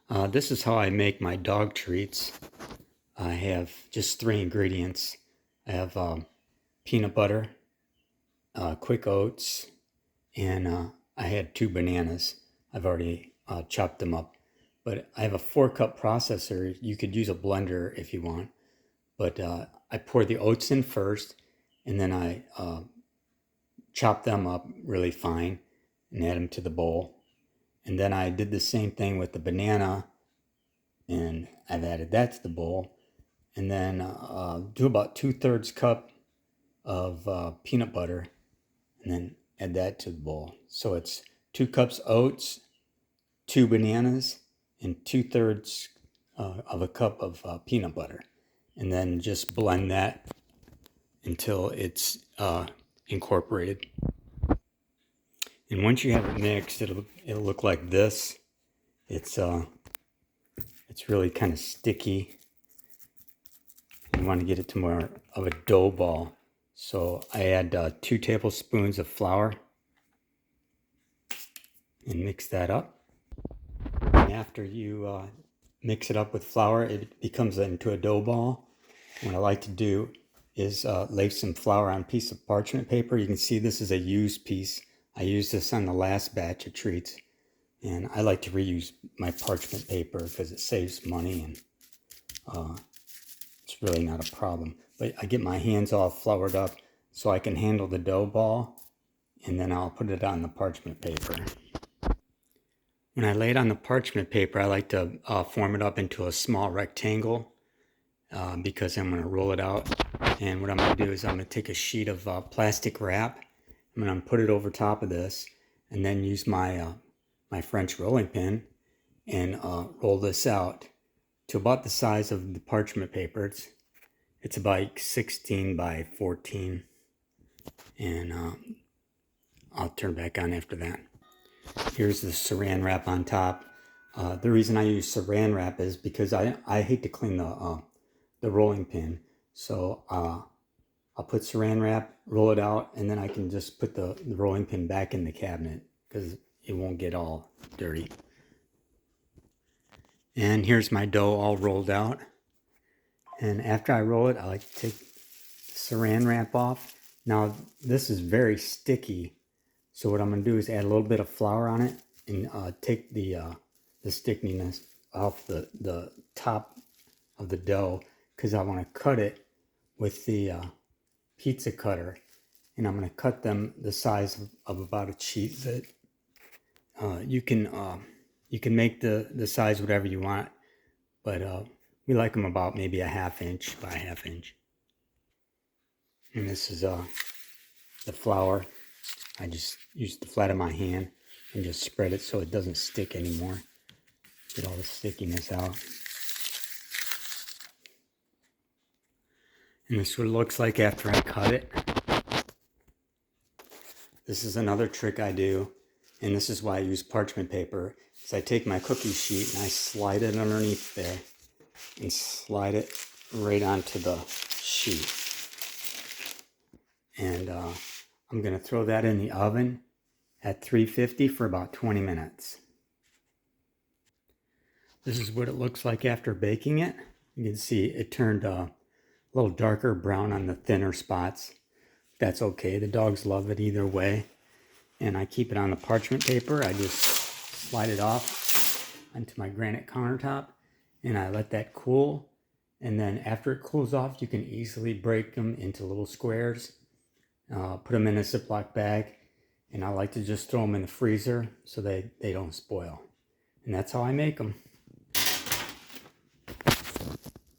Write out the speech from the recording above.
This is how I make my dog treats. I have just three ingredients. I have peanut butter, quick oats, and I had two bananas. I've already chopped them up. But I have a 4-cup processor. You could use a blender if you want. But I pour the oats in first, and then I chop them up really fine and add them to the bowl. And then I did the same thing with the banana, and I've added that to the bowl. And then do about 2/3 cup of peanut butter, and then add that to the bowl. So it's 2 cups oats, 2 bananas, and 2/3 of a cup of peanut butter. And then just blend that until it's incorporated. And once you have it mixed, it'll look like this. It's really kind of sticky. You want to get it to more of a dough ball. So I add 2 tablespoons of flour and mix that up. And after you mix it up with flour, it becomes into a dough ball. What I like to do is lay some flour on a piece of parchment paper. You can see this is a used piece. I used this on the last batch of treats. And I like to reuse my parchment paper because it saves money and it's really not a problem. But I get my hands all floured up so I can handle the dough ball, and then I'll put it on the parchment paper. When I lay it on the parchment paper, I like to form it up into a small rectangle because I'm going to roll it out. And what I'm going to do is I'm going to take a sheet of plastic wrap. I'm going to put it over top of this and then use my French rolling pin and roll this out to about the size of the parchment paper. It's about 16 by 14, and I'll turn back on after that. Here's the saran wrap on top. The reason I use saran wrap is because I hate to clean the rolling pin, so I'll put saran wrap, roll it out, and then I can just put the rolling pin back in the cabinet because it won't get all dirty. And here's my dough all rolled out. And after I roll it, I like to take the saran wrap off. Now, this is very sticky. So what I'm going to do is add a little bit of flour on it and take the stickiness off the top of the dough because I want to cut it with the pizza cutter. And I'm going to cut them the size of about a Cheez-It. You can make the size whatever you want, but we like them about maybe a 1/2 inch by 1/2 inch. And this is the flour. I just use the flat of my hand and just spread it so it doesn't stick anymore. Get all the stickiness out. And this is what it looks like after I cut it. This is another trick I do, and this is why I use parchment paper. Is I take my cookie sheet and I slide it underneath there and slide it right onto the sheet. And I'm going to throw that in the oven at 350 for about 20 minutes. This is what it looks like after baking it. You can see it turned a little darker brown on the thinner spots. That's okay. The dogs love it either way. And I keep it on the parchment paper. I just slide it off onto my granite countertop and I let that cool. And then after it cools off, you can easily break them into little squares. Put them in a Ziploc bag, and I like to just throw them in the freezer so they don't spoil. And that's how I make them.